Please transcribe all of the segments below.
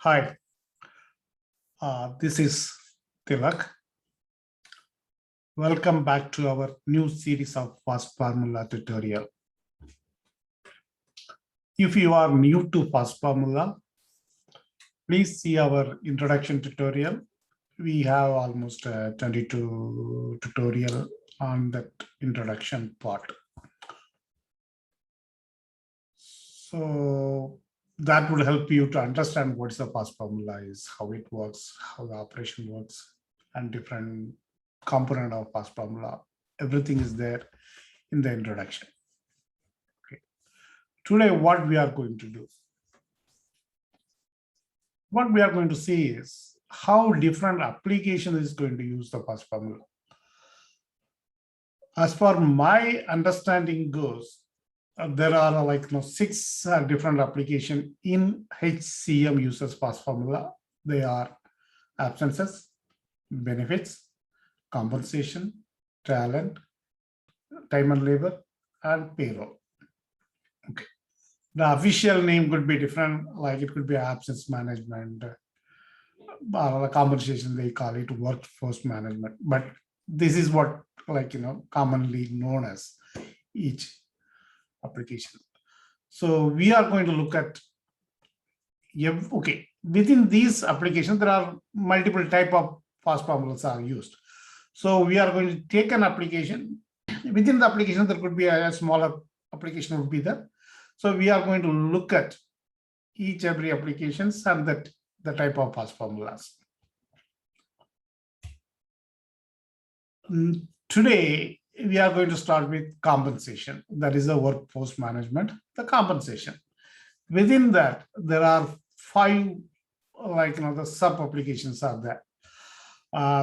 Hi, this is Tilak. Welcome back to our new series of Fast Formula tutorial. If you are new to Fast Formula, please see our introduction tutorial. We have almost 22 tutorial on that introduction part. So that would help you to understand what is the Fast Formula is, how it works, how the operation works, and different component of Fast Formula. Everything is there in the introduction. Okay. Today, what we are going to do? What we are going to see is how different application is going to use the Fast Formula. As far my understanding goes, there are six different applications in HCM uses Fast Formula. They are absences, benefits, compensation, talent, time and labor, and payroll. Okay. The official name could be different, like it could be absence management, compensation, they call it workforce management. But this is what commonly known as each application. So we are going to look at, okay, within these applications, there are multiple type of Fast Formulas are used. So we are going to take an application. Within the application, there could be a smaller application would be there. So we are going to look at every applications and the type of Fast Formulas. Today, we are going to start with compensation. That is the workforce management, the compensation. Within that, there are five, the sub applications are there.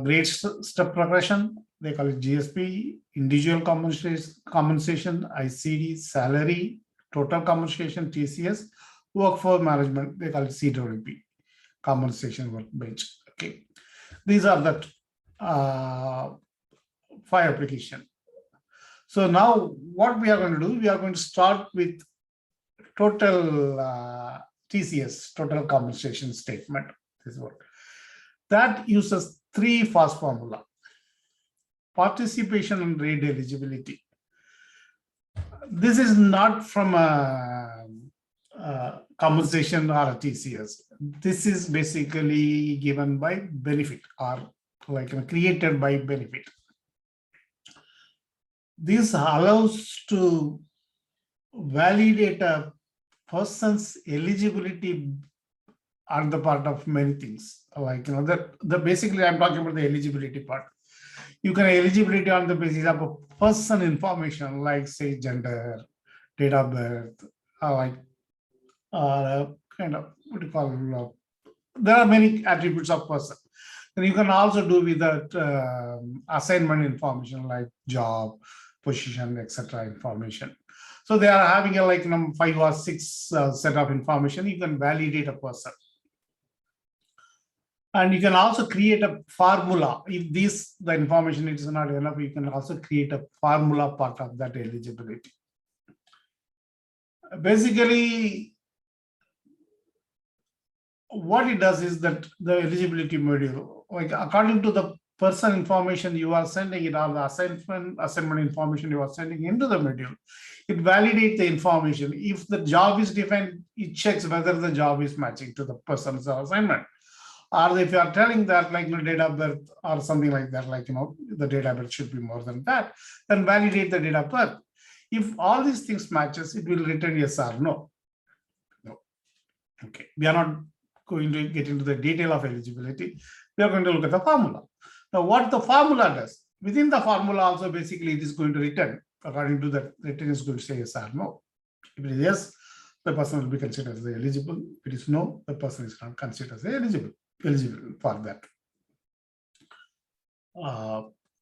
Grade step progression, they call it GSP, individual compensation, ICD, salary, total compensation, TCS, workforce management, they call it CWP, compensation workbench. Okay, these are the five applications. So now what we are going to do, we are going to start with total TCS, total compensation statement. This is what that uses three Fast Formula: participation and rate eligibility. This is not from a compensation or a TCS. This is basically given by benefit or created by benefit. This allows to validate a person's eligibility on the part of many things. Basically I'm talking about the eligibility part. You can eligibility on the basis of a person information, like say gender, date of birth, there are many attributes of person. And you can also do with that assignment information like job, position, etc. information. So they are having a 5 or 6 set of information. You can validate a person. And you can also create a formula. If the information is not enough, you can also create a formula part of that eligibility. Basically, what it does is that the eligibility module, according to the person information you are sending it, or the assignment information you are sending into the module, it validates the information. If the job is defined, it checks whether the job is matching to the person's assignment. Or if you are telling that date of birth or something like that, the date of birth should be more than that, then validate the date of birth. If all these things matches, it will return yes or no. No. Okay. We are not going to get into the detail of eligibility. We are going to look at the formula. Now, what the formula does, within the formula also basically it is going to return. According to that, return is going to say yes or no. If it is yes, the person will be considered as eligible. If it is no, the person is not considered as eligible for that.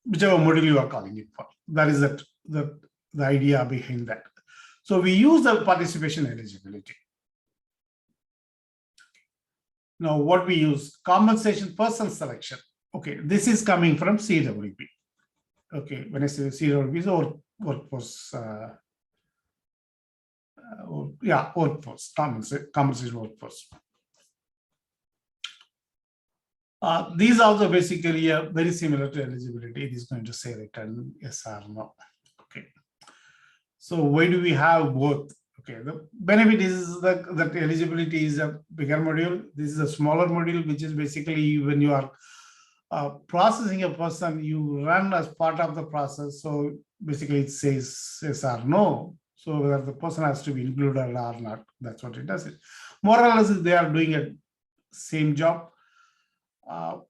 Whichever module you are calling it for. That is the idea behind that. So we use the participation eligibility. Now, what we use, compensation person selection. Okay, this is coming from CWP. Okay, when I say CWP is workforce, workforce, compensation workforce. These also basically are very similar to eligibility. It is going to say return yes or no. Okay. So why do we have both? Okay, the benefit is that eligibility is a bigger module. This is a smaller module, which is basically when you are processing a person, you run as part of the process. So basically it says yes or no. So whether the person has to be included or not, that's what it does. More or less, they are doing a same job,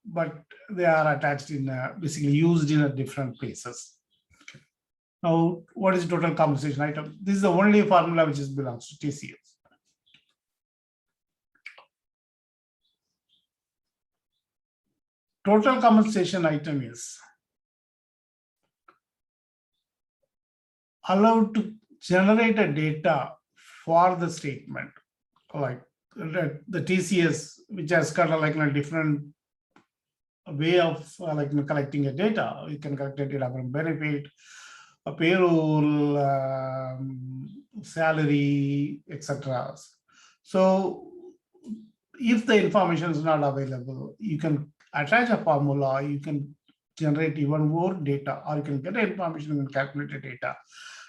but they are attached in basically used in a different places. Now, what is total compensation item? This is the only formula which belongs to TCS. Total compensation item is allowed to generate a data for the statement, like the TCS, which has got a different way of collecting a data. You can collect a data from benefit, a payroll, salary, etc. So if the information is not available, you can attach a formula, you can generate even more data, or you can get information and calculate the data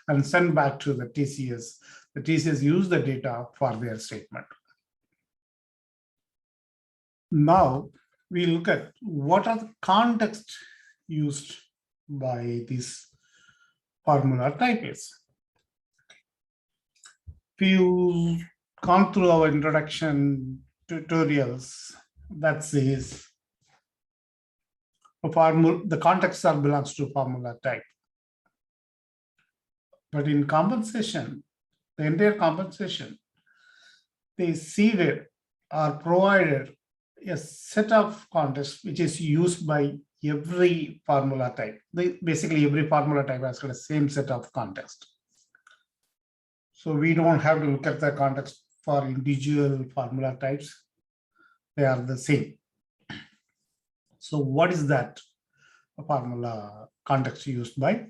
and send back to the TCS. The TCS use the data for their statement. Now we look at what are the context used by this formula type is. If you gone through our introduction tutorials, that says the context belongs to formula type. But in compensation, the entire compensation, they seeded or provided a set of context which is used by every formula type. Basically, every formula type has got the same set of context. So we don't have to look at the context for individual formula types. They are the same. So what is that formula context used by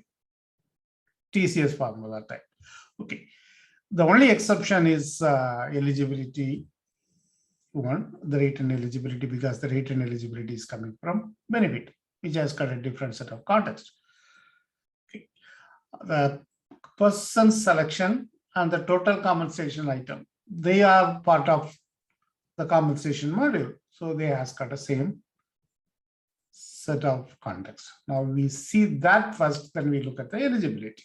TCS formula type? Okay. The only exception is eligibility one, the rate and eligibility, because the rate and eligibility is coming from benefit, which has got a different set of context. Okay. The person selection and the total compensation item, they are part of the compensation module. So they has got the same set of context. Now we see that first, then we look at the eligibility.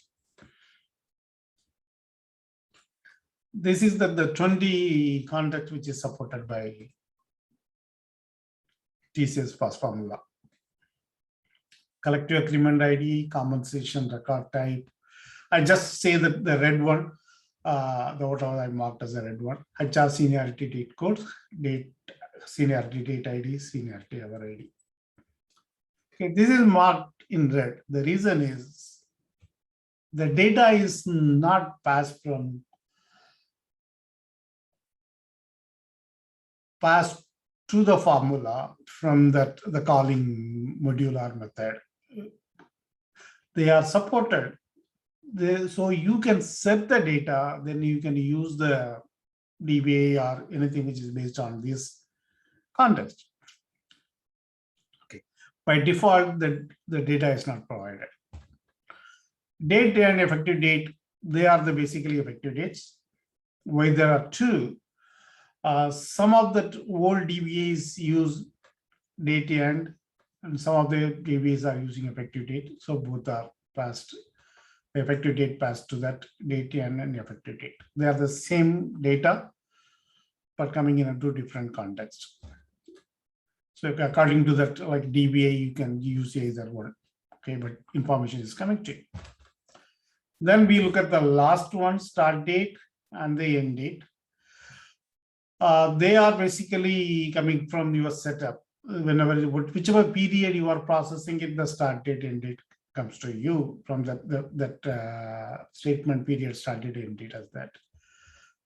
This is the 20 context which is supported by TCS FAST formula. Collective agreement ID, compensation record type. I just say that the red one, the whatever I marked as a red one, HR seniority date code, date seniority date ID, seniority other ID. Okay, this is marked in red. The reason is the data is not passed to the formula from the calling module or method. They are supported. So you can set the data, then you can use the DBA or anything which is based on this context. Okay. By default, the data is not provided. Date and effective date, they are the basically effective dates. Why there are two. Some of the old DBAs use date and some of the DBAs are using effective date. So both are passed, the effective date passed to that date and effective date. They are the same data, but coming in two different contexts. So according to that, like DBA, you can use either one. Okay, but information is coming to you. Then we look at the last one, start date and the end date. They are basically coming from your setup. Whichever period you are processing it, the start date, end date comes to you from that statement period, start date, end date as that.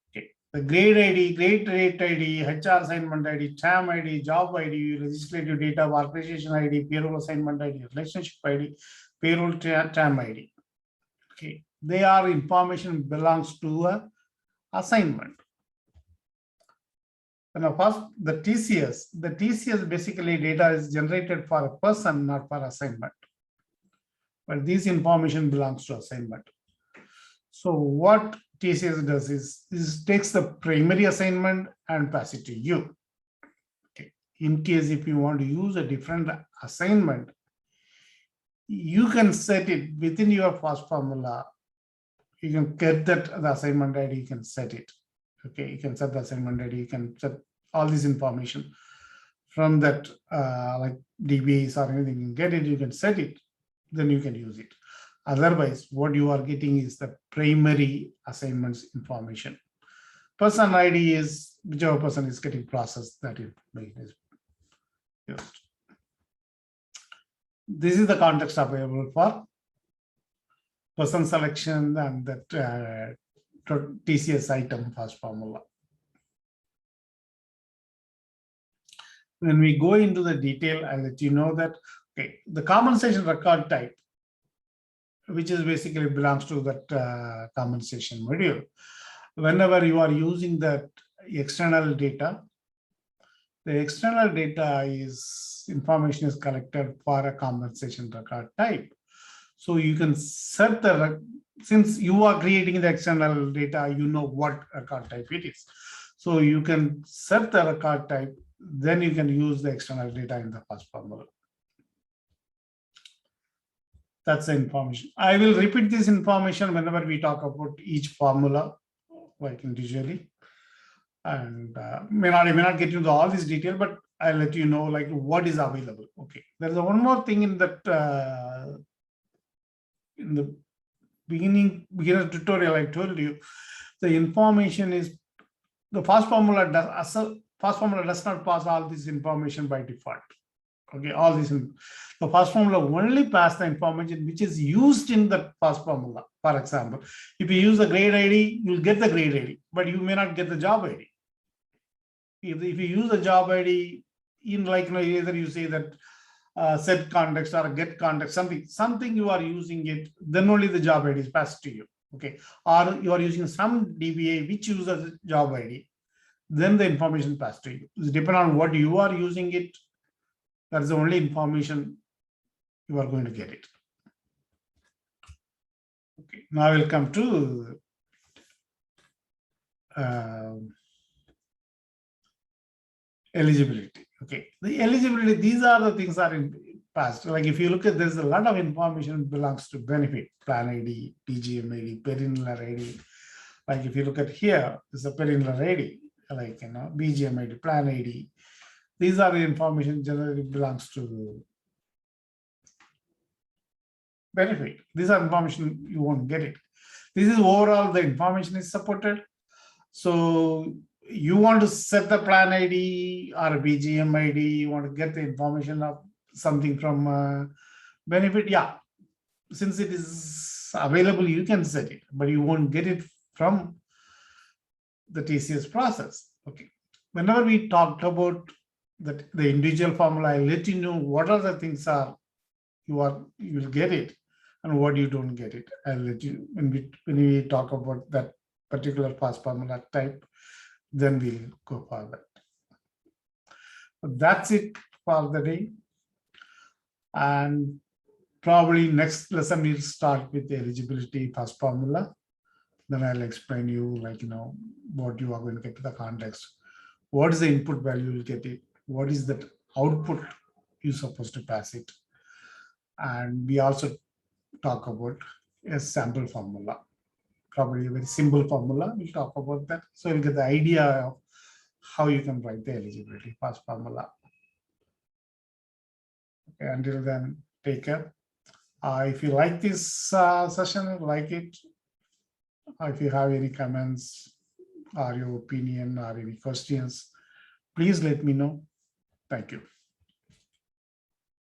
Okay. The grade ID, grade rate ID, HR assignment ID, TAM ID, job ID, legislative data, organization ID, payroll assignment ID, relationship ID, payroll TAM ID. Okay. They are information belongs to a assignment. Now, first, the TCS basically data is generated for a person, not for assignment. But this information belongs to assignment. So what TCS does is takes the primary assignment and pass it to you. Okay. In case if you want to use a different assignment, you can set it within your FAST formula. You can get that the assignment ID, you can set it. Okay, you can set the assignment ID, you can set all this information from that, like DBAs or anything, you can get it, you can set it, then you can use it. Otherwise, what you are getting is the primary assignments information. Person ID is whichever person is getting processed, that information is used. This is the context available for person selection and that TCS item FAST formula. When we go into the detail, I'll let you know that, okay, the compensation record type, which is basically belongs to that compensation module. Whenever you are using that external data, the external data is information is collected for a compensation record type. So you can set the, since you are creating the external data, you know what record type it is. So you can set the record type, then you can use the external data in the FAST formula. That's the information. I will repeat this information whenever we talk about each formula, like individually. And may not get into all this detail, but I'll let you know like what is available. Okay, there's one more thing in that in the beginner tutorial I told you, the information is the FAST formula does not pass all this information by default. Okay, all this the FAST formula only pass the information which is used in the FAST formula. For example, if you use the grade ID, you'll get the grade ID, but you may not get the job ID. If you use the job ID in, like, either you say that set context or get context, something you are using it, then only the job ID is passed to you. Okay, or you are using some DBA which uses job ID, then the information passed to you. It depends on what you are using it. That is the only information you are going to get it. Okay, now we'll come to eligibility. Okay, the eligibility, these are the things that are in past. Like if you look at, there's a lot of information belongs to benefit, plan ID, PGM ID, perennial ID. Like if you look at here, there's a perennial ID, like, BGM ID, plan ID. These are the information generally belongs to benefit. These are information you won't get it. This is overall the information is supported. So you want to set the plan ID or BGM ID, you want to get the information of something from benefit. Yeah, since it is available, you can set it, but you won't get it from the TCS process. Okay. Whenever we talked about the individual formula, I let you know what are the things are you will get it and what you don't get it. I'll let you when we talk about that particular FAST formula type, then we'll go forward. That's it for the day. And probably next lesson we'll start with the eligibility FAST formula. Then I'll explain you, like, what you are going to get to the context. What is the input value you'll get it? What is that output you're supposed to pass it? And we also talk about a sample formula, probably a very simple formula. We'll talk about that. So you'll get the idea of how you can write the eligibility FAST formula. Okay, until then, take care. If you like this session, like it. If you have any comments or your opinion or any questions, please let me know. Thank you.